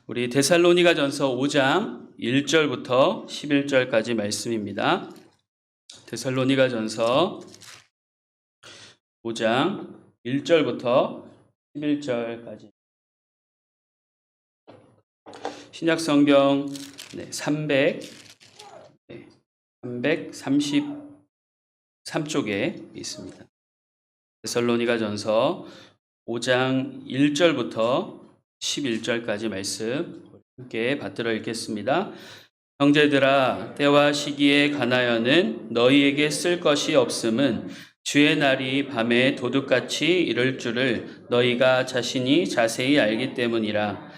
우리 데살로니가전서 5장 1절부터 11절까지 말씀입니다. 데살로니가전서 5장 1절부터 11절까지. 신약성경 333쪽에 있습니다. 데살로니가전서 5장 1절부터 11절까지 말씀 함께 받들어 읽겠습니다. 형제들아, 때와 시기에 관하여는 너희에게 쓸 것이 없음은 주의 날이 밤에 도둑같이 이를 줄을 너희가 자신이 자세히 알기 때문이라.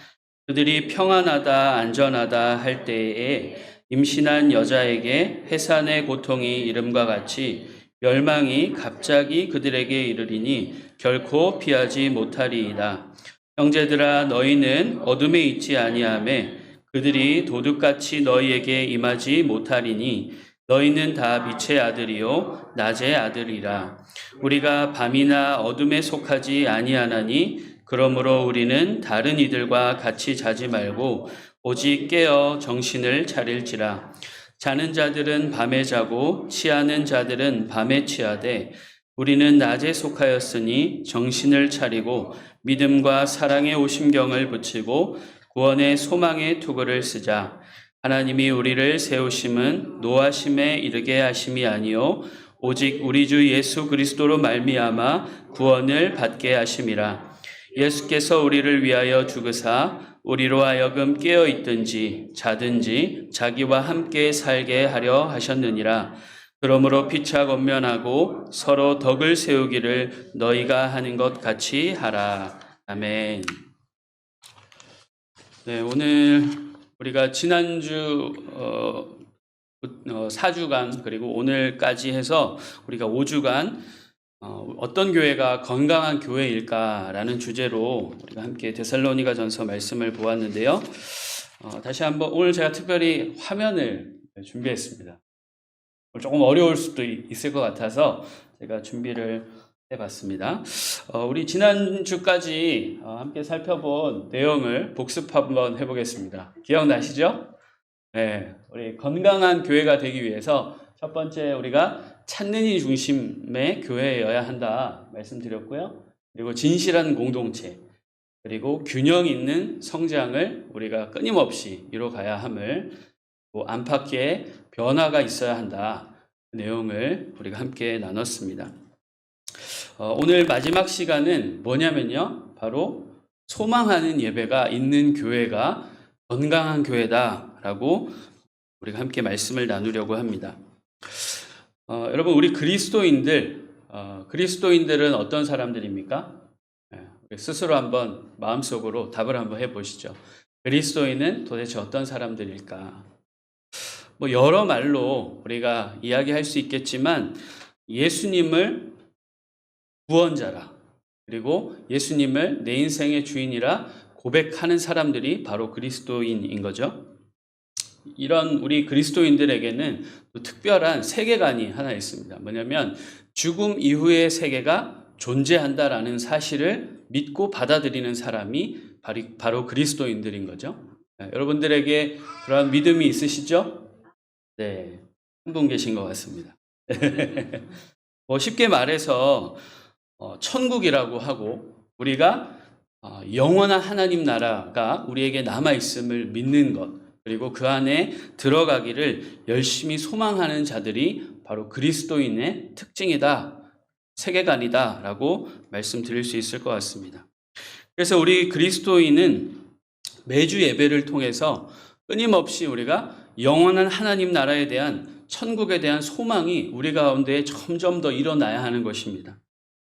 그들이 평안하다 안전하다 할 때에 임신한 여자에게 해산의 고통이 이름과 같이 멸망이 갑자기 그들에게 이르리니 결코 피하지 못하리이다. 형제들아, 너희는 어둠에 있지 아니하매 그들이 도둑같이 너희에게 임하지 못하리니 너희는 다 빛의 아들이요 낮의 아들이라. 우리가 밤이나 어둠에 속하지 아니하나니 그러므로 우리는 다른 이들과 같이 자지 말고 오직 깨어 정신을 차릴지라. 자는 자들은 밤에 자고 취하는 자들은 밤에 취하되 우리는 낮에 속하였으니 정신을 차리고 믿음과 사랑의 오심경을 붙이고 구원의 소망의 투구를 쓰자. 하나님이 우리를 세우심은 노하심에 이르게 하심이 아니요 오직 우리 주 예수 그리스도로 말미암아 구원을 받게 하심이라. 예수께서 우리를 위하여 죽으사 우리로 하여금 깨어 있든지 자든지 자기와 함께 살게 하려 하셨느니라. 그러므로 피차 권면하고 서로 덕을 세우기를 너희가 하는 것 같이 하라. 아멘. 네, 오늘 우리가 지난주 4주간 그리고 오늘까지 해서 우리가 5주간 어떤 교회가 건강한 교회일까라는 주제로 우리가 함께 데살로니가전서 말씀을 보았는데요. 다시 한번 오늘 제가 특별히 화면을 준비했습니다. 조금 어려울 수도 있을 것 같아서 제가 준비를 해봤습니다. 우리 지난주까지 함께 살펴본 내용을 복습 한번 해보겠습니다. 기억나시죠? 네, 우리 건강한 교회가 되기 위해서 첫 번째 우리가 찾는 이 중심의 교회여야 한다 말씀드렸고요. 그리고 진실한 공동체, 그리고 균형 있는 성장을 우리가 끊임없이 이뤄가야 함을, 또 안팎의 변화가 있어야 한다. 그 내용을 우리가 함께 나눴습니다. 오늘 마지막 시간은 뭐냐면요. 바로 소망하는 예배가 있는 교회가 건강한 교회다라고 우리가 함께 말씀을 나누려고 합니다. 여러분, 우리 그리스도인들은 어떤 사람들입니까? 스스로 한번 마음속으로 답을 한번 해보시죠. 그리스도인은 도대체 어떤 사람들일까? 여러 말로 우리가 이야기할 수 있겠지만 예수님을 구원자라, 그리고 예수님을 내 인생의 주인이라 고백하는 사람들이 바로 그리스도인인 거죠. 이런 우리 그리스도인들에게는 또 특별한 세계관이 하나 있습니다. 뭐냐면 죽음 이후의 세계가 존재한다라는 사실을 믿고 받아들이는 사람이 바로 그리스도인들인 거죠. 여러분들에게 그런 믿음이 있으시죠? 네, 한 분 계신 것 같습니다. 쉽게 말해서 천국이라고 하고 우리가 영원한 하나님 나라가 우리에게 남아있음을 믿는 것, 그리고 그 안에 들어가기를 열심히 소망하는 자들이 바로 그리스도인의 특징이다, 세계관이다 라고 말씀드릴 수 있을 것 같습니다. 그래서 우리 그리스도인은 매주 예배를 통해서 끊임없이 우리가 영원한 하나님 나라에 대한, 천국에 대한 소망이 우리 가운데 점점 더 일어나야 하는 것입니다.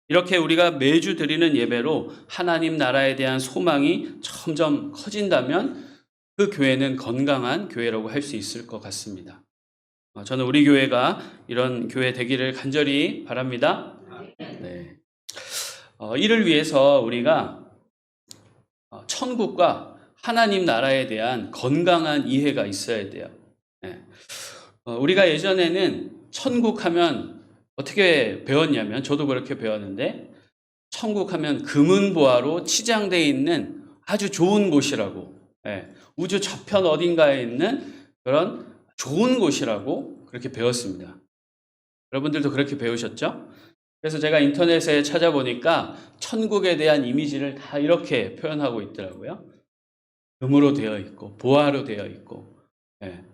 이렇게 우리가 매주 드리는 예배로 하나님 나라에 대한 소망이 점점 커진다면 그 교회는 건강한 교회라고 할 수 있을 것 같습니다. 저는 우리 교회가 이런 교회 되기를 간절히 바랍니다. 네. 이를 위해서 우리가 천국과 하나님 나라에 대한 건강한 이해가 있어야 돼요. 네. 우리가 예전에는 천국 하면 어떻게 배웠냐면, 저도 그렇게 배웠는데, 천국 하면 금은보화로 치장되어 있는 아주 좋은 곳이라고, 우주 저편 어딘가에 있는 그런 좋은 곳이라고 그렇게 배웠습니다. 여러분들도 그렇게 배우셨죠? 그래서 제가 인터넷에 찾아보니까 천국에 대한 이미지를 다 이렇게 표현하고 있더라고요. 금으로 되어 있고 보화로 되어 있고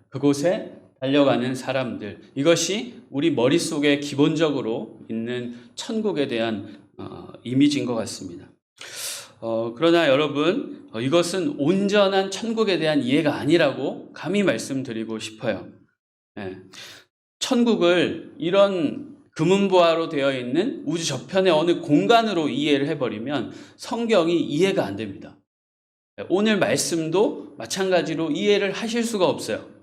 그곳에 달려가는 사람들, 이것이 우리 머릿속에 기본적으로 있는 천국에 대한 이미지인 것 같습니다. 그러나 여러분, 이것은 온전한 천국에 대한 이해가 아니라고 감히 말씀드리고 싶어요. 천국을 이런 금은보화로 되어 있는 우주 저편의 어느 공간으로 이해를 해버리면 성경이 이해가 안 됩니다. 오늘 말씀도 마찬가지로 이해를 하실 수가 없어요.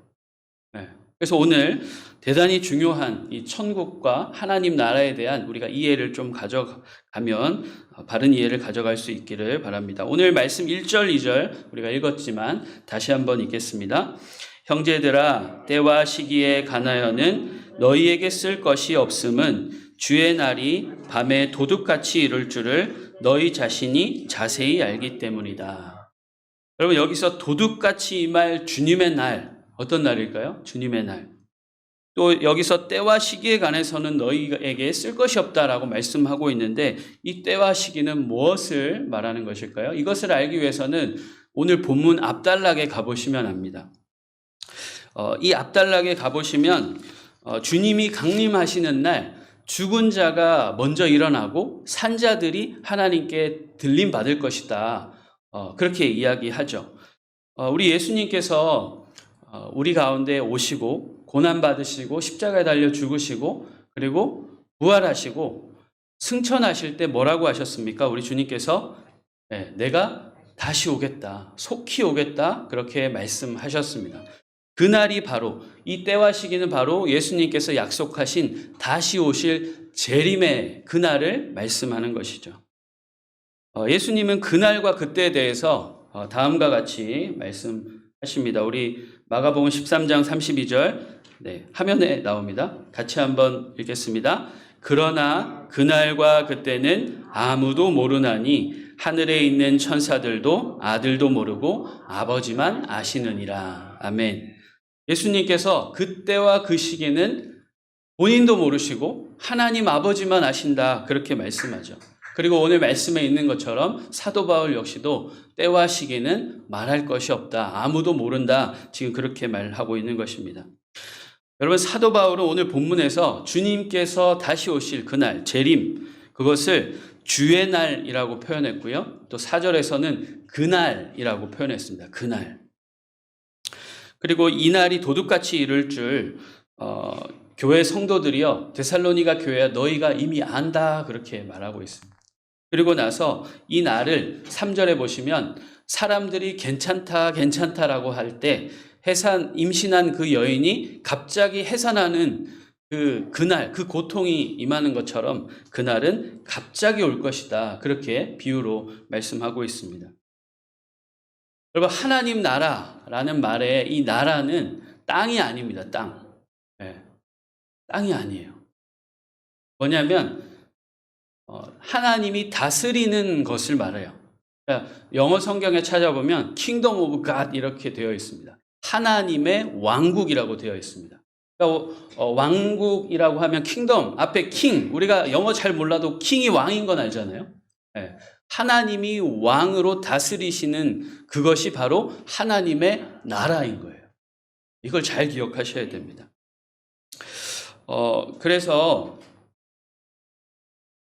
그래서 오늘 대단히 중요한 이 천국과 하나님 나라에 대한 우리가 이해를 좀 가져가면 바른 이해를 가져갈 수 있기를 바랍니다. 오늘 말씀 1절, 2절 우리가 읽었지만 다시 한번 읽겠습니다. 형제들아, 때와 시기에 관하여는 너희에게 쓸 것이 없음은 주의 날이 밤에 도둑같이 이룰 줄을 너희 자신이 자세히 알기 때문이다. 여러분, 여기서 도둑같이 임할 주님의 날, 어떤 날일까요? 주님의 날. 또 여기서 때와 시기에 관해서는 너희에게 쓸 것이 없다라고 말씀하고 있는데, 이 때와 시기는 무엇을 말하는 것일까요? 이것을 알기 위해서는 오늘 본문 앞단락에 가보시면 압니다. 이 앞단락에 가보시면 주님이 강림하시는 날 죽은 자가 먼저 일어나고 산자들이 하나님께 들림 받을 것이다. 그렇게 이야기하죠. 우리 예수님께서 우리 가운데 오시고 고난받으시고 십자가에 달려 죽으시고 그리고 부활하시고 승천하실 때 뭐라고 하셨습니까? 우리 주님께서 내가 다시 오겠다, 속히 오겠다, 그렇게 말씀하셨습니다. 그날이 바로, 이 때와 시기는 바로 예수님께서 약속하신 다시 오실 재림의 그날을 말씀하는 것이죠. 예수님은 그날과 그때에 대해서 다음과 같이 말씀하십니다. 우리 마가복음 13장 32절 화면에 나옵니다. 같이 한번 읽겠습니다. 그러나 그날과 그때는 아무도 모르나니 하늘에 있는 천사들도 아들도 모르고 아버지만 아시느니라. 아멘. 예수님께서 그때와 그 시기는 본인도 모르시고 하나님 아버지만 아신다, 그렇게 말씀하죠. 그리고 오늘 말씀에 있는 것처럼 사도 바울 역시도 때와 시기는 말할 것이 없다, 아무도 모른다, 지금 그렇게 말하고 있는 것입니다. 여러분, 사도 바울은 오늘 본문에서 주님께서 다시 오실 그날, 재림, 그것을 주의 날이라고 표현했고요. 또 4절에서는 그날이라고 표현했습니다. 그날. 그리고 이 날이 도둑같이 이룰 줄 교회 성도들이요, 데살로니가 교회야 너희가 이미 안다, 그렇게 말하고 있습니다. 그리고 나서 이 날을 3절에 보시면 사람들이 괜찮다라고 할 때 임신한 그 여인이 갑자기 해산하는 그날, 그 고통이 임하는 것처럼 그날은 갑자기 올 것이다, 그렇게 비유로 말씀하고 있습니다. 여러분, 하나님 나라라는 말에 이 나라는 땅이 아닙니다. 땅이 아니에요. 뭐냐면 하나님이 다스리는 것을 말해요. 그러니까 영어 성경에 찾아보면 Kingdom of God 이렇게 되어 있습니다. 하나님의 왕국이라고 되어 있습니다. 그러니까 왕국이라고 하면 킹덤 앞에 king, 우리가 영어 잘 몰라도 킹이 왕인 건 알잖아요. 하나님이 왕으로 다스리시는 그것이 바로 하나님의 나라인 거예요. 이걸 잘 기억하셔야 됩니다. 그래서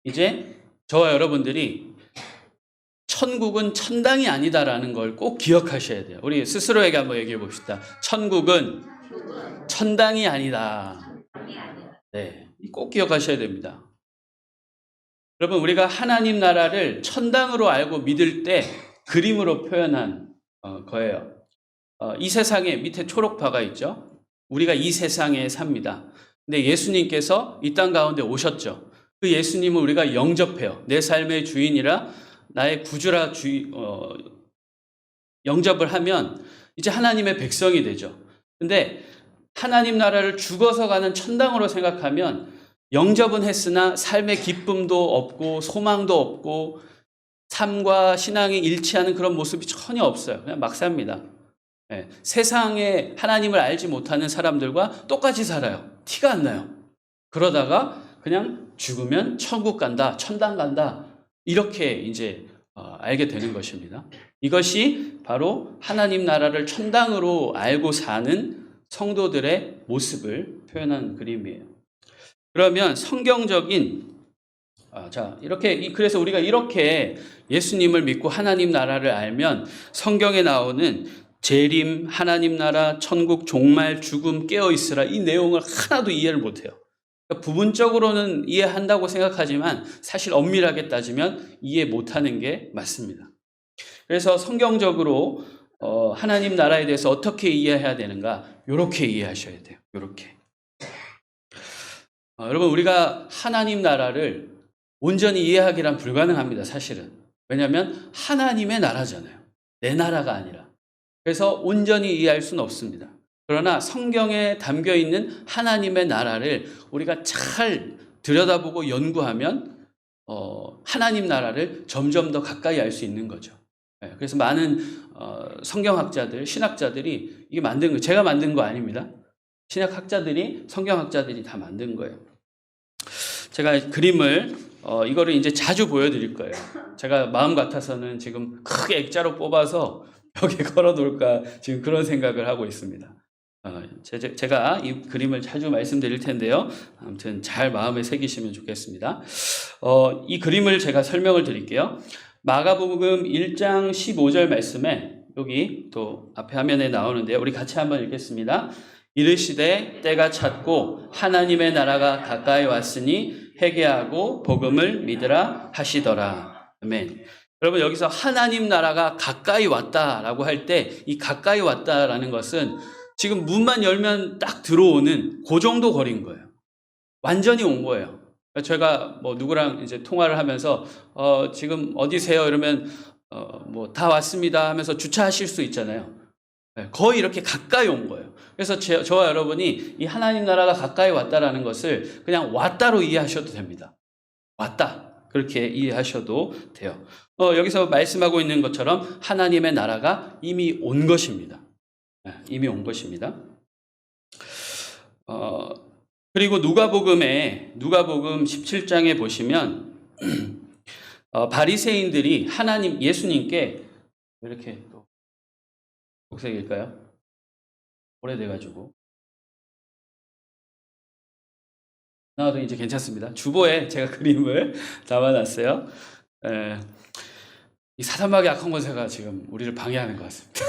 이제 저와 여러분들이 천국은 천당이 아니다라는 걸 꼭 기억하셔야 돼요. 우리 스스로에게 한번 얘기해 봅시다. 천국은 천당이 아니다. 꼭 기억하셔야 됩니다. 여러분, 우리가 하나님 나라를 천당으로 알고 믿을 때 그림으로 표현한 거예요. 이 세상에 밑에 초록파가 있죠. 우리가 이 세상에 삽니다. 근데 예수님께서 이 땅 가운데 오셨죠. 그 예수님을 우리가 영접해요. 내 삶의 주인이라 나의 구주라 영접을 하면 이제 하나님의 백성이 되죠. 근데 하나님 나라를 죽어서 가는 천당으로 생각하면 영접은 했으나 삶의 기쁨도 없고 소망도 없고 삶과 신앙이 일치하는 그런 모습이 전혀 없어요. 그냥 막 삽니다. 예, 세상에 하나님을 알지 못하는 사람들과 똑같이 살아요. 티가 안 나요. 그러다가 그냥 죽으면 천국 간다, 천당 간다, 이렇게 이제 알게 되는 것입니다. 이것이 바로 하나님 나라를 천당으로 알고 사는 성도들의 모습을 표현한 그림이에요. 그러면 성경적인 그래서 우리가 이렇게 예수님을 믿고 하나님 나라를 알면 성경에 나오는 재림, 하나님 나라, 천국, 종말, 죽음, 깨어있으라, 이 내용을 하나도 이해를 못해요. 그러니까 부분적으로는 이해한다고 생각하지만 사실 엄밀하게 따지면 이해 못하는 게 맞습니다. 그래서 성경적으로 하나님 나라에 대해서 어떻게 이해해야 되는가, 이렇게 이해하셔야 돼요. 이렇게. 여러분, 우리가 하나님 나라를 온전히 이해하기란 불가능합니다. 사실은. 왜냐하면 하나님의 나라잖아요. 내 나라가 아니라. 그래서 온전히 이해할 수는 없습니다. 그러나 성경에 담겨 있는 하나님의 나라를 우리가 잘 들여다보고 연구하면 하나님 나라를 점점 더 가까이 알 수 있는 거죠. 그래서 많은 성경학자들, 신학자들이 이게 만든 거, 제가 만든 거 아닙니다. 신학학자들이, 성경학자들이 다 만든 거예요. 제가 그림을 이거를 이제 자주 보여드릴 거예요. 제가 마음 같아서는 지금 크게 액자로 뽑아서 벽에 걸어 놓을까 지금 그런 생각을 하고 있습니다. 제가 이 그림을 자주 말씀드릴 텐데요. 아무튼 잘 마음에 새기시면 좋겠습니다. 이 그림을 제가 설명을 드릴게요. 마가복음 1장 15절 말씀에 여기 또 앞에 화면에 나오는데요. 우리 같이 한번 읽겠습니다. 이르시되 때가 찼고 하나님의 나라가 가까이 왔으니 회개하고 복음을 믿으라 하시더라. 아멘. 여러분, 여기서 하나님 나라가 가까이 왔다라고 할 때 이 가까이 왔다라는 것은 지금 문만 열면 딱 들어오는 그 정도 거리인 거예요. 완전히 온 거예요. 제가 뭐 누구랑 이제 통화를 하면서 지금 어디세요? 이러면 뭐 다 왔습니다 하면서 주차하실 수 있잖아요. 거의 이렇게 가까이 온 거예요. 그래서 저와 여러분이 이 하나님 나라가 가까이 왔다라는 것을 그냥 왔다로 이해하셔도 됩니다. 왔다. 그렇게 이해하셔도 돼요. 여기서 말씀하고 있는 것처럼 하나님의 나라가 이미 온 것입니다. 이미 온 것입니다. 그리고 누가복음 17장에 보시면 바리새인들이 예수님께 이렇게 또 녹색일까요? 오래돼가지고 나와도 이제 괜찮습니다. 주보에 제가 그림을 담아놨어요. 이 사단마귀 악한 권세가 지금 우리를 방해하는 것 같습니다.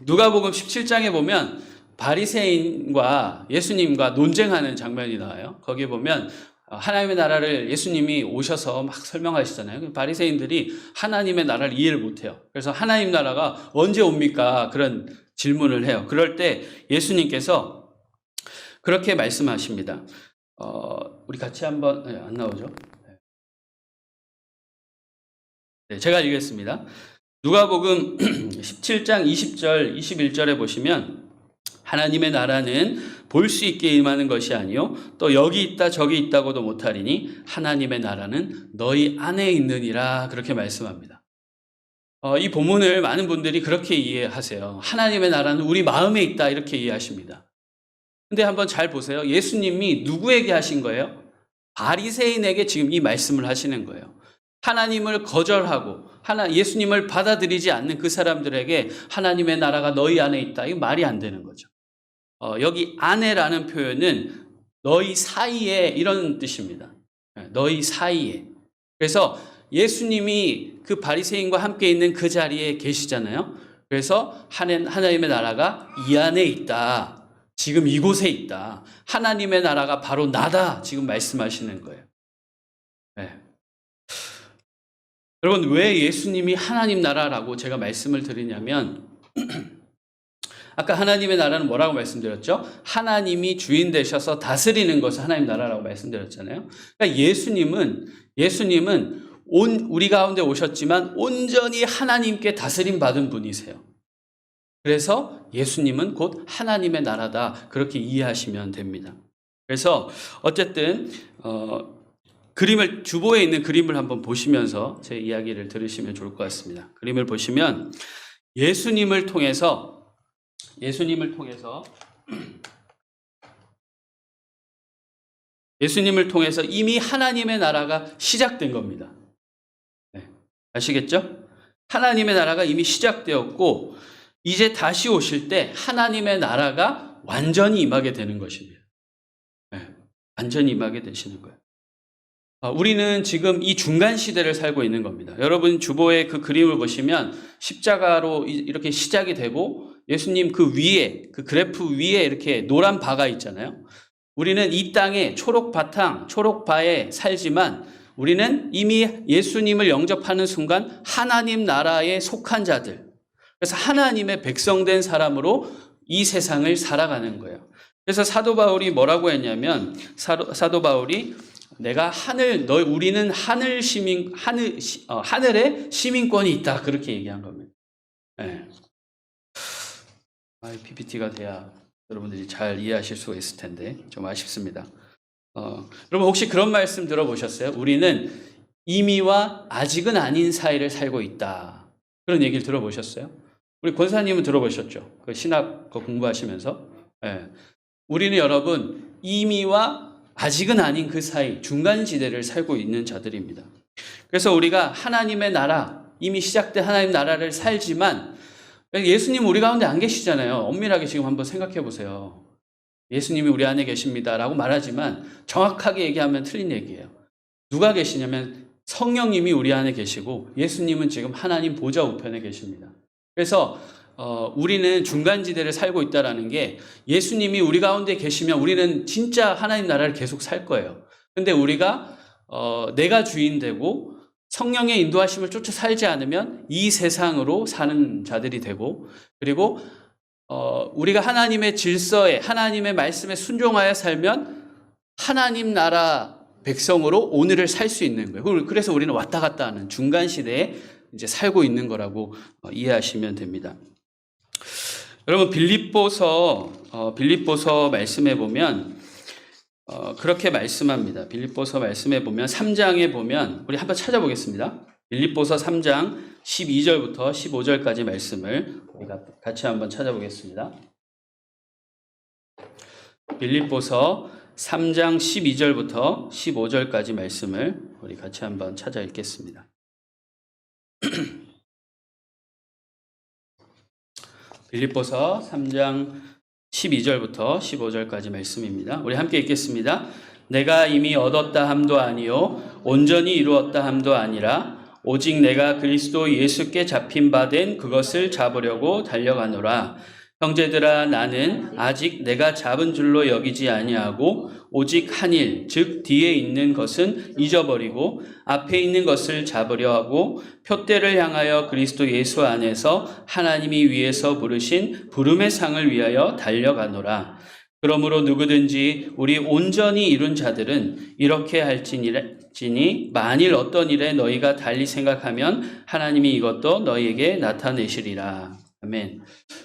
누가복음 17장에 보면 바리새인과 예수님과 논쟁하는 장면이 나와요. 거기에 보면 하나님의 나라를 예수님이 오셔서 막 설명하시잖아요. 바리새인들이 하나님의 나라를 이해를 못해요. 그래서 하나님 나라가 언제 옵니까? 그런 질문을 해요. 그럴 때 예수님께서 그렇게 말씀하십니다. 우리 같이 한번 안 나오죠? 네, 제가 읽겠습니다. 누가복음 17장 20절, 21절에 보시면 하나님의 나라는 볼 수 있게 임하는 것이 아니요 또 여기 있다 저기 있다고도 못하리니 하나님의 나라는 너희 안에 있느니라, 그렇게 말씀합니다. 이 본문을 많은 분들이 그렇게 이해하세요. 하나님의 나라는 우리 마음에 있다, 이렇게 이해하십니다. 근데 한번 잘 보세요. 예수님이 누구에게 하신 거예요? 바리새인에게 지금 이 말씀을 하시는 거예요. 하나님을 거절하고 예수님을 받아들이지 않는 그 사람들에게 하나님의 나라가 너희 안에 있다, 이거 말이 안 되는 거죠. 여기 안에라는 표현은 너희 사이에, 이런 뜻입니다. 너희 사이에. 그래서 예수님이 그 바리새인과 함께 있는 그 자리에 계시잖아요. 그래서 하나님의 나라가 이 안에 있다. 지금 이곳에 있다. 하나님의 나라가 바로 나다. 지금 말씀하시는 거예요. 네. 여러분, 왜 예수님이 하나님 나라라고 제가 말씀을 드리냐면 아까 하나님의 나라는 뭐라고 말씀드렸죠? 하나님이 주인 되셔서 다스리는 것을 하나님 나라라고 말씀드렸잖아요. 그러니까 예수님은 우리 가운데 오셨지만 온전히 하나님께 다스림 받은 분이세요. 그래서 예수님은 곧 하나님의 나라다, 그렇게 이해하시면 됩니다. 그래서 어쨌든 주보에 있는 그림을 한번 보시면서 제 이야기를 들으시면 좋을 것 같습니다. 그림을 보시면 예수님을 통해서 이미 하나님의 나라가 시작된 겁니다. 네, 아시겠죠? 하나님의 나라가 이미 시작되었고 이제 다시 오실 때 하나님의 나라가 완전히 임하게 되는 것입니다. 네, 완전히 임하게 되시는 거예요. 우리는 지금 이 중간 시대를 살고 있는 겁니다. 여러분 주보의 그 그림을 보시면 십자가로 이렇게 시작이 되고 예수님 그 위에, 그 그래프 위에 이렇게 노란 바가 있잖아요. 우리는 이 땅에 초록바에 살지만 우리는 이미 예수님을 영접하는 순간 하나님 나라에 속한 자들, 그래서 하나님의 백성된 사람으로 이 세상을 살아가는 거예요. 그래서 사도 바울이 뭐라고 했냐면 사도 바울이 우리는 하늘의 시민권이 있다. 그렇게 얘기한 겁니다. 네. PPT가 돼야 여러분들이 잘 이해하실 수가 있을 텐데 좀 아쉽습니다. 여러분 혹시 그런 말씀 들어보셨어요? 우리는 이미와 아직은 아닌 사이를 살고 있다. 그런 얘기를 들어보셨어요? 우리 권사님은 들어보셨죠? 그 신학 공부하시면서. 네. 우리는 여러분 이미와 아직은 아닌 그 사이 중간 지대를 살고 있는 자들입니다. 그래서 우리가 하나님의 나라, 이미 시작된 하나님 나라를 살지만 예수님 우리 가운데 안 계시잖아요. 엄밀하게 지금 한번 생각해 보세요. 예수님이 우리 안에 계십니다 라고 말하지만 정확하게 얘기하면 틀린 얘기예요. 누가 계시냐면 성령님이 우리 안에 계시고 예수님은 지금 하나님 보좌 우편에 계십니다. 그래서 우리는 중간지대를 살고 있다는 게 예수님이 우리 가운데 계시면 우리는 진짜 하나님 나라를 계속 살 거예요. 근데 우리가 내가 주인 되고 성령의 인도하심을 쫓아 살지 않으면 이 세상으로 사는 자들이 되고, 그리고 우리가 하나님의 질서에, 하나님의 말씀에 순종하여 살면 하나님 나라 백성으로 오늘을 살 수 있는 거예요. 그래서 우리는 왔다 갔다 하는 중간 시대에 이제 살고 있는 거라고 이해하시면 됩니다. 여러분 빌립보서 말씀해 보면 그렇게 말씀합니다. 빌립보서 말씀해 보면 3장에 보면 우리 한번 찾아보겠습니다. 빌립보서 3장 12절부터 15절까지 말씀을 우리가 같이 한번 찾아보겠습니다. 빌립보서 3장 12절부터 15절까지 말씀을 우리 같이 한번 찾아 읽겠습니다. 빌립보서 3장 12절부터 15절까지 말씀입니다. 우리 함께 읽겠습니다. 내가 이미 얻었다 함도 아니요 온전히 이루었다 함도 아니라 오직 내가 그리스도 예수께 잡힌 바 된 그것을 잡으려고 달려가노라. 형제들아 나는 아직 내가 잡은 줄로 여기지 아니하고 오직 한 일, 즉 뒤에 있는 것은 잊어버리고 앞에 있는 것을 잡으려 하고 표대를 향하여 그리스도 예수 안에서 하나님이 위에서 부르신 부름의 상을 위하여 달려가노라. 그러므로 누구든지 우리 온전히 이룬 자들은 이렇게 할지니 만일 어떤 일에 너희가 달리 생각하면 하나님이 이것도 너희에게 나타내시리라. 아멘.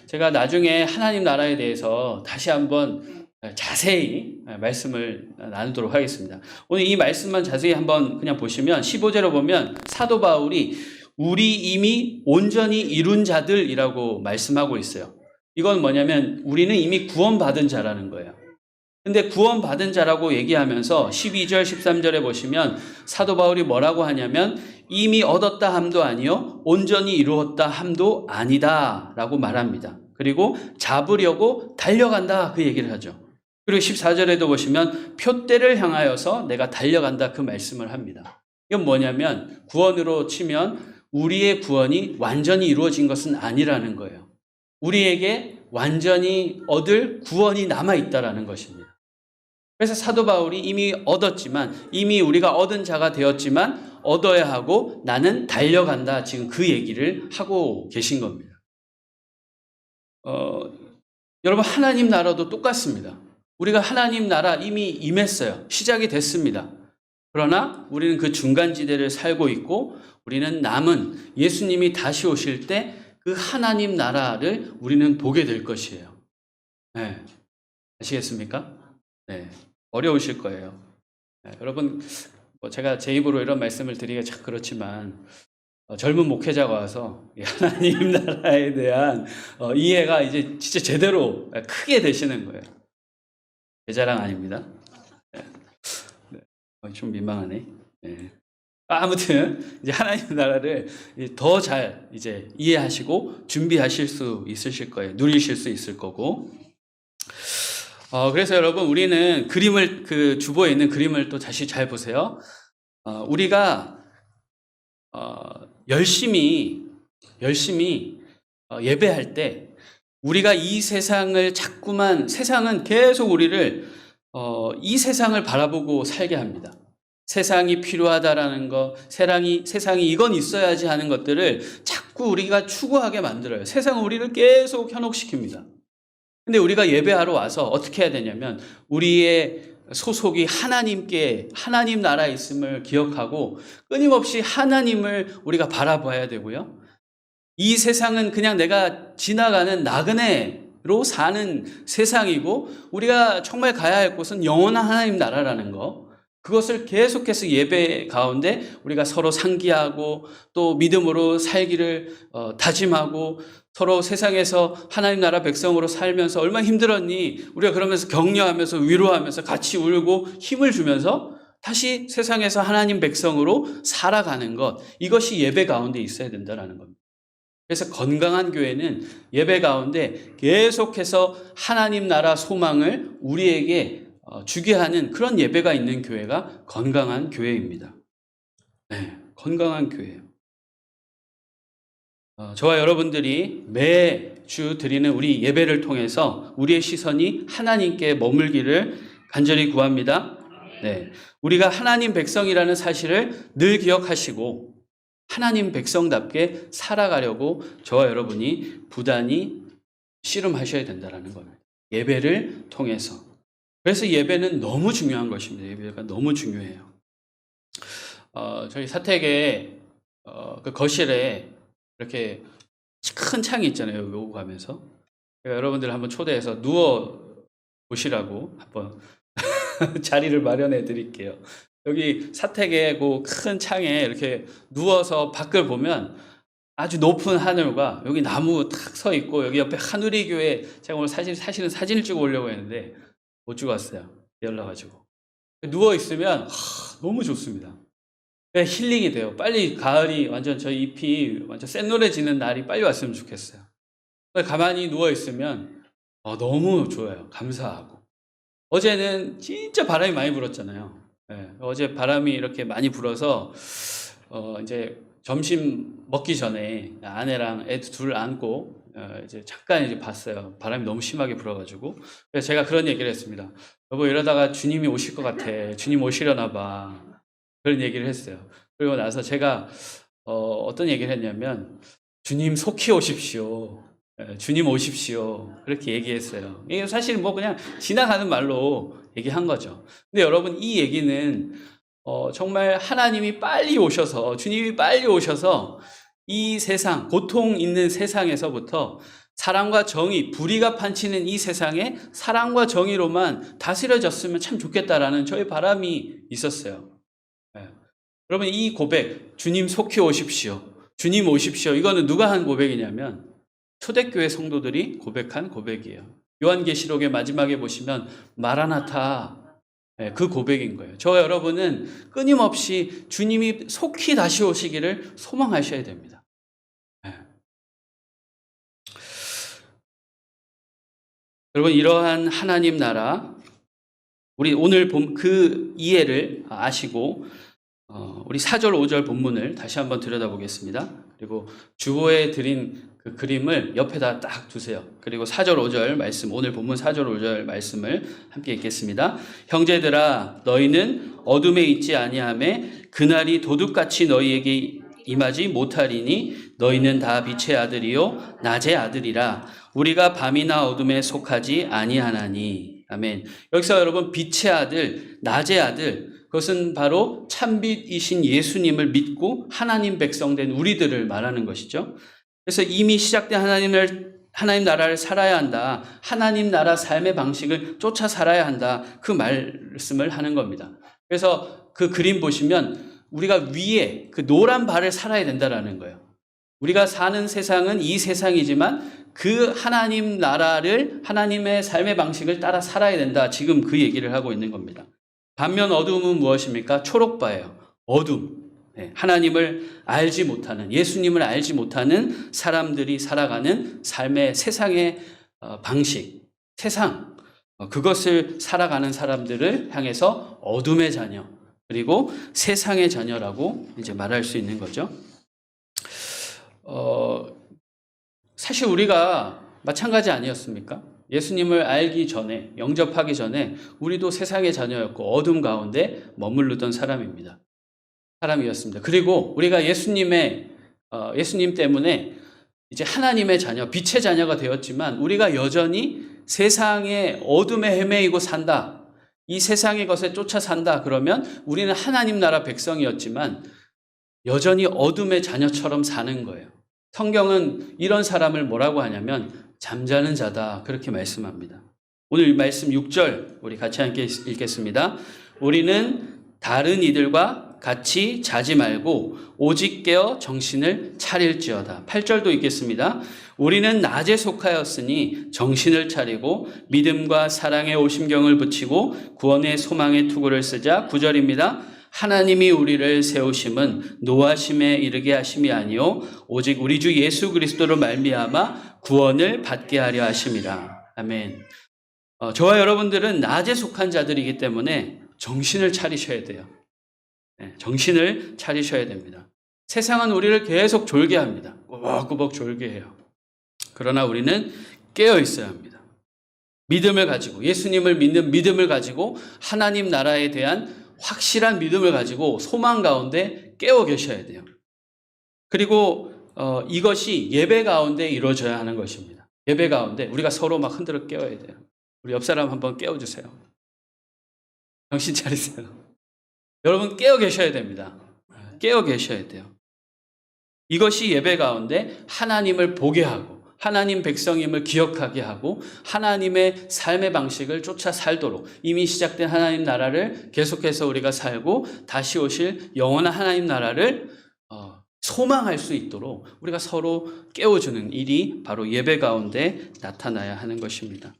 제가 나중에 하나님 나라에 대해서 다시 한번 자세히 말씀을 나누도록 하겠습니다. 오늘 이 말씀만 자세히 한번 그냥 보시면 15절을 보면 사도 바울이 우리 이미 온전히 이룬 자들이라고 말씀하고 있어요. 이건 뭐냐면 우리는 이미 구원받은 자라는 거예요. 근데 구원받은 자라고 얘기하면서 12절 13절에 보시면 사도 바울이 뭐라고 하냐면 이미 얻었다 함도 아니요 온전히 이루었다 함도 아니다 라고 말합니다. 그리고 잡으려고 달려간다 그 얘기를 하죠. 그리고 14절에도 보시면 표대를 향하여서 내가 달려간다 그 말씀을 합니다. 이건 뭐냐면 구원으로 치면 우리의 구원이 완전히 이루어진 것은 아니라는 거예요. 우리에게 완전히 얻을 구원이 남아있다라는 것입니다. 그래서 사도 바울이 이미 얻었지만, 이미 우리가 얻은 자가 되었지만 얻어야 하고 나는 달려간다. 지금 그 얘기를 하고 계신 겁니다. 여러분 하나님 나라도 똑같습니다. 우리가 하나님 나라 이미 임했어요. 시작이 됐습니다. 그러나 우리는 그 중간지대를 살고 있고 우리는 남은 예수님이 다시 오실 때 그 하나님 나라를 우리는 보게 될 것이에요. 네. 아시겠습니까? 네. 어려우실 거예요. 네. 여러분 제가 제 입으로 이런 말씀을 드리기가 참 그렇지만 젊은 목회자가 와서 이 하나님 나라에 대한 이해가 이제 진짜 제대로 크게 되시는 거예요. 제 자랑 아닙니다. 좀 민망하네. 네. 아무튼 이제 하나님 나라를 더 잘 이제 이해하시고 준비하실 수 있으실 거예요. 누리실 수 있을 거고. 그래서 여러분 우리는 그림을 그 주보에 있는 그림을 또 다시 잘 보세요. 우리가 열심히 예배할 때 우리가 이 세상을 자꾸만 세상은 계속 우리를 이 세상을 바라보고 살게 합니다. 세상이 필요하다라는 거, 세상이 이건 있어야지 하는 것들을 자꾸 우리가 추구하게 만들어요. 세상은 우리를 계속 현혹시킵니다. 근데 우리가 예배하러 와서 어떻게 해야 되냐면 우리의 소속이 하나님 나라에 있음을 기억하고 끊임없이 하나님을 우리가 바라봐야 되고요. 이 세상은 그냥 내가 지나가는 나그네로 사는 세상이고 우리가 정말 가야 할 곳은 영원한 하나님 나라라는 거, 그것을 계속해서 예배 가운데 우리가 서로 상기하고 또 믿음으로 살기를 다짐하고 서로 세상에서 하나님 나라 백성으로 살면서 얼마나 힘들었니? 우리가 그러면서 격려하면서 위로하면서 같이 울고 힘을 주면서 다시 세상에서 하나님 백성으로 살아가는 것, 이것이 예배 가운데 있어야 된다는 겁니다. 그래서 건강한 교회는 예배 가운데 계속해서 하나님 나라 소망을 우리에게 주게 하는 그런 예배가 있는 교회가 건강한 교회입니다. 네, 건강한 교회예요. 저와 여러분들이 매주 드리는 우리 예배를 통해서 우리의 시선이 하나님께 머물기를 간절히 구합니다. 네, 우리가 하나님 백성이라는 사실을 늘 기억하시고 하나님 백성답게 살아가려고 저와 여러분이 부단히 씨름하셔야 된다는 겁니다. 예배를 통해서. 그래서 예배는 너무 중요한 것입니다. 예배가 너무 중요해요. 저희 사택에 그 거실에 이렇게 큰 창이 있잖아요. 오고 가면서. 제가 여러분들 한번 초대해서 누워 보시라고 한번 자리를 마련해 드릴게요. 여기 사택에 그 큰 창에 이렇게 누워서 밖을 보면 아주 높은 하늘과 여기 나무 탁 서 있고 여기 옆에 한우리 교회, 제가 오늘 사실은 사진을 찍어 오려고 했는데 못 찍어 왔어요. 열나가지고. 누워 있으면 너무 좋습니다. 힐링이 돼요. 빨리 가을이 완전 저희 잎이 완전 샛노래지는 날이 빨리 왔으면 좋겠어요. 가만히 누워 있으면 너무 좋아요. 감사하고. 어제는 진짜 바람이 많이 불었잖아요. 네, 어제 바람이 이렇게 많이 불어서 이제 점심 먹기 전에 아내랑 애들 둘 안고 이제 잠깐 이제 봤어요. 바람이 너무 심하게 불어가지고. 그래서 제가 그런 얘기를 했습니다. 여보, 이러다가 주님이 오실 것 같아. 주님 오시려나 봐. 그런 얘기를 했어요. 그리고 나서 제가 어떤 얘기를 했냐면 주님 속히 오십시오. 주님 오십시오. 그렇게 얘기했어요. 이게 사실 뭐 그냥 지나가는 말로 얘기한 거죠. 근데 여러분, 이 얘기는 정말 하나님이 빨리 오셔서, 주님이 빨리 오셔서 이 세상, 고통 있는 세상에서부터 사랑과 정의, 불의가 판치는 이 세상에 사랑과 정의로만 다스려졌으면 참 좋겠다라는 저의 바람이 있었어요. 여러분, 이 고백, 주님 속히 오십시오, 주님 오십시오, 이거는 누가 한 고백이냐면 초대교회 성도들이 고백한 고백이에요. 요한계시록의 마지막에 보시면 마라나타, 그 고백인 거예요. 저와 여러분은 끊임없이 주님이 속히 다시 오시기를 소망하셔야 됩니다. 여러분, 이러한 하나님 나라, 우리 오늘 그 이해를 아시고 우리 4절 5절 본문을 다시 한번 들여다보겠습니다. 그리고 주보에 드린 그 그림을 옆에다 딱 두세요. 그리고 4절 5절 말씀, 오늘 본문 4절 5절 말씀을 함께 읽겠습니다. 형제들아, 너희는 어둠에 있지 아니하매 그날이 도둑같이 너희에게 임하지 못하리니 너희는 다 빛의 아들이요 낮의 아들이라. 우리가 밤이나 어둠에 속하지 아니하나니. 아멘. 여기서 여러분, 빛의 아들, 낮의 아들, 그것은 바로 참빛이신 예수님을 믿고 하나님 백성 된 우리들을 말하는 것이죠. 그래서 이미 시작된 하나님 나라를 살아야 한다, 하나님 나라 삶의 방식을 쫓아 살아야 한다, 그 말씀을 하는 겁니다. 그래서 그 그림 보시면 우리가 위에 그 노란 발을 살아야 된다라는 거예요. 우리가 사는 세상은 이 세상이지만 그 하나님 나라를, 하나님의 삶의 방식을 따라 살아야 된다. 지금 그 얘기를 하고 있는 겁니다. 반면 어둠은 무엇입니까? 초록바예요. 어둠. 하나님을 알지 못하는, 예수님을 알지 못하는 사람들이 살아가는 삶의 세상의 방식, 세상, 그것을 살아가는 사람들을 향해서 어둠의 자녀, 그리고 세상의 자녀라고 이제 말할 수 있는 거죠. 사실 우리가 마찬가지 아니었습니까? 예수님을 알기 전에, 영접하기 전에 우리도 세상의 자녀였고 어둠 가운데 머무르던 사람입니다. 사람이었습니다. 그리고 우리가 예수님 때문에 이제 하나님의 자녀, 빛의 자녀가 되었지만 우리가 여전히 세상의 어둠에 헤매이고 산다. 이 세상의 것에 쫓아 산다. 그러면 우리는 하나님 나라 백성이었지만 여전히 어둠의 자녀처럼 사는 거예요. 성경은 이런 사람을 뭐라고 하냐면 잠자는 자다. 그렇게 말씀합니다. 오늘 말씀 6절 우리 같이 함께 읽겠습니다. 우리는 다른 이들과 같이 자지 말고 오직 깨어 정신을 차릴지어다. 8절도 읽겠습니다. 우리는 낮에 속하였으니 정신을 차리고 믿음과 사랑의 오심경을 붙이고 구원의 소망의 투구를 쓰자. 9절입니다. 하나님이 우리를 세우심은 노하심에 이르게 하심이 아니요 오직 우리 주 예수 그리스도로 말미암아 구원을 받게 하려 하심이라. 아멘. 저와 여러분들은 낮에 속한 자들이기 때문에 정신을 차리셔야 돼요. 정신을 차리셔야 됩니다. 세상은 우리를 계속 졸게 합니다. 꾸벅꾸벅 졸게 해요. 그러나 우리는 깨어 있어야 합니다. 믿음을 가지고, 예수님을 믿는 믿음을 가지고 하나님 나라에 대한 확실한 믿음을 가지고 소망 가운데 깨어 계셔야 돼요. 그리고 이것이 예배 가운데 이루어져야 하는 것입니다. 예배 가운데 우리가 서로 막 흔들어 깨워야 돼요. 우리 옆 사람 한번 깨워주세요. 정신 차리세요. 여러분 깨어 계셔야 됩니다. 깨어 계셔야 돼요. 이것이 예배 가운데 하나님을 보게 하고 하나님 백성임을 기억하게 하고 하나님의 삶의 방식을 쫓아 살도록 이미 시작된 하나님 나라를 계속해서 우리가 살고 다시 오실 영원한 하나님 나라를 소망할 수 있도록 우리가 서로 깨워주는 일이 바로 예배 가운데 나타나야 하는 것입니다.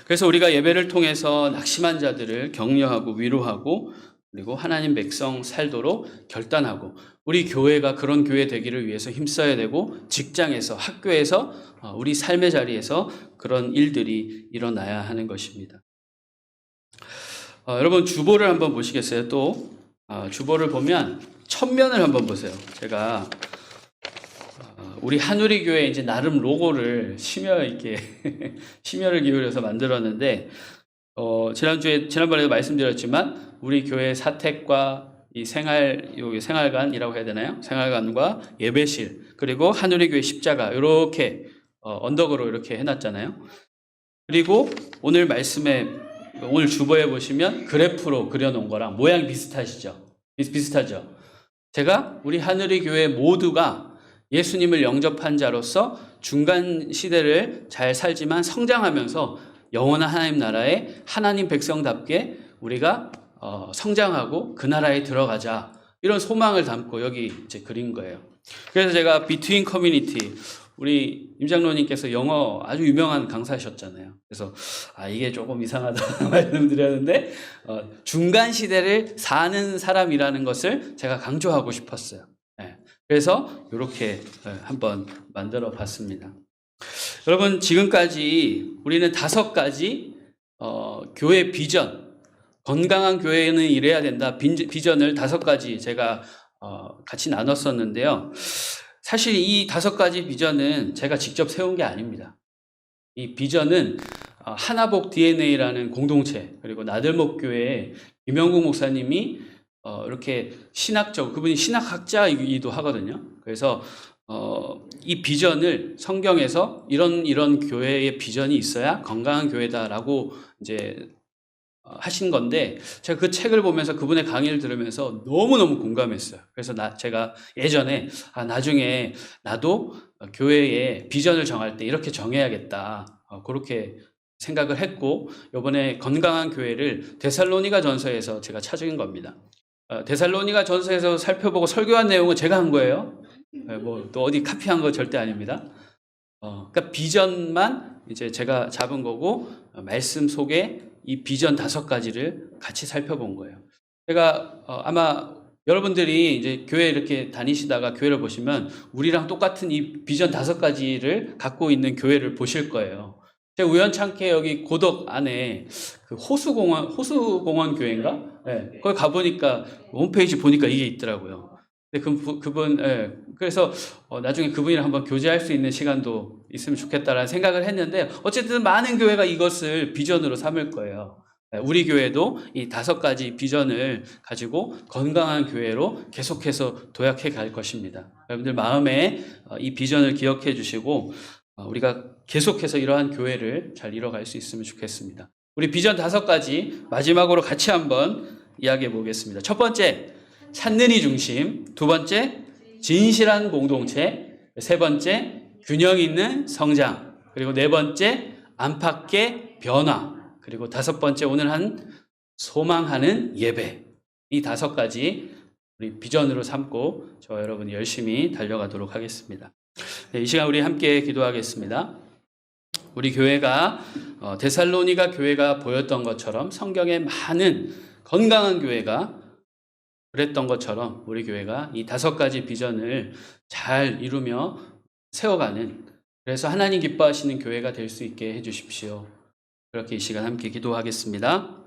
그래서 우리가 예배를 통해서 낙심한 자들을 격려하고 위로하고 그리고 하나님 백성 살도록 결단하고 우리 교회가 그런 교회 되기를 위해서 힘써야 되고 직장에서 학교에서 우리 삶의 자리에서 그런 일들이 일어나야 하는 것입니다. 여러분 주보를 한번 보시겠어요? 또 주보를 보면 천면을 한번 보세요. 제가 우리 한우리 교회 이제 나름 로고를 심혈을 기울여서 만들었는데 지난번에도 말씀드렸지만 우리 교회 사택과 이 생활관이라고 해야 되나요? 생활관과 예배실 그리고 한우리 교회 십자가 이렇게 언덕으로 이렇게 해놨잖아요. 그리고 오늘 주보에 보시면 그래프로 그려놓은 거랑 모양 비슷하시죠? 비슷하죠? 제가 우리 한우리 교회 모두가 예수님을 영접한 자로서 중간 시대를 잘 살지만 성장하면서 영원한 하나님 나라에 하나님 백성답게 우리가 성장하고 그 나라에 들어가자 이런 소망을 담고 여기 이제 그린 거예요. 그래서 제가 Between Community 우리 임 장로님께서 영어 아주 유명한 강사셨잖아요. 그래서 이게 조금 이상하다 말씀드렸는데 중간 시대를 사는 사람이라는 것을 제가 강조하고 싶었어요. 그래서 이렇게 한번 만들어 봤습니다. 여러분 지금까지 우리는 5가지 교회 비전, 건강한 교회는 이래야 된다 비전을 5가지 제가 같이 나눴었는데요. 사실 이 5가지 비전은 제가 직접 세운 게 아닙니다. 이 비전은 하나복 DNA라는 공동체 그리고 나들목교회의 김영국 목사님이 이렇게 그분이 신학학자이기도 하거든요. 그래서 이 비전을 성경에서 이런 교회의 비전이 있어야 건강한 교회다라고 이제 하신 건데 제가 그 책을 보면서 그분의 강의를 들으면서 너무너무 공감했어요. 그래서 제가 예전에 나중에 나도 교회의 비전을 정할 때 이렇게 정해야겠다. 그렇게 생각을 했고 이번에 건강한 교회를 데살로니가 전서에서 제가 찾은 겁니다. 데살로니가 전서에서 살펴보고 설교한 내용은 제가 한 거예요. 뭐 또 어디 카피한 거 절대 아닙니다. 그러니까 비전만 이제 제가 잡은 거고 말씀 속에 이 비전 5가지를 같이 살펴본 거예요. 제가 아마 여러분들이 이제 교회 이렇게 다니시다가 교회를 보시면 우리랑 똑같은 이 비전 5가지를 갖고 있는 교회를 보실 거예요. 제가 우연찮게 여기 고덕 안에 그 호수공원 교회인가? 네, 거기 가보니까 홈페이지 보니까 이게 있더라고요. 근데 그분, 예, 그래서 나중에 그분이랑 한번 교제할 수 있는 시간도 있으면 좋겠다라는 생각을 했는데 어쨌든 많은 교회가 이것을 비전으로 삼을 거예요. 우리 교회도 이 5가지 비전을 가지고 건강한 교회로 계속해서 도약해 갈 것입니다. 여러분들 마음에 이 비전을 기억해 주시고 우리가 계속해서 이러한 교회를 잘 이뤄갈 수 있으면 좋겠습니다. 우리 비전 5가지 마지막으로 같이 한번 이야기해 보겠습니다. 첫 번째, 찾는 이 중심. 두 번째, 진실한 공동체. 세 번째, 균형 있는 성장. 그리고 네 번째, 안팎의 변화. 그리고 5번째, 오늘 한 소망하는 예배. 이 5가지 우리 비전으로 삼고 저와 여러분이 열심히 달려가도록 하겠습니다. 네, 이 시간 우리 함께 기도하겠습니다. 우리 교회가 데살로니가 교회가 보였던 것처럼 성경에 많은 건강한 교회가 그랬던 것처럼 우리 교회가 이 5가지 비전을 잘 이루며 세워가는, 그래서 하나님 기뻐하시는 교회가 될 수 있게 해주십시오. 그렇게 이 시간 함께 기도하겠습니다.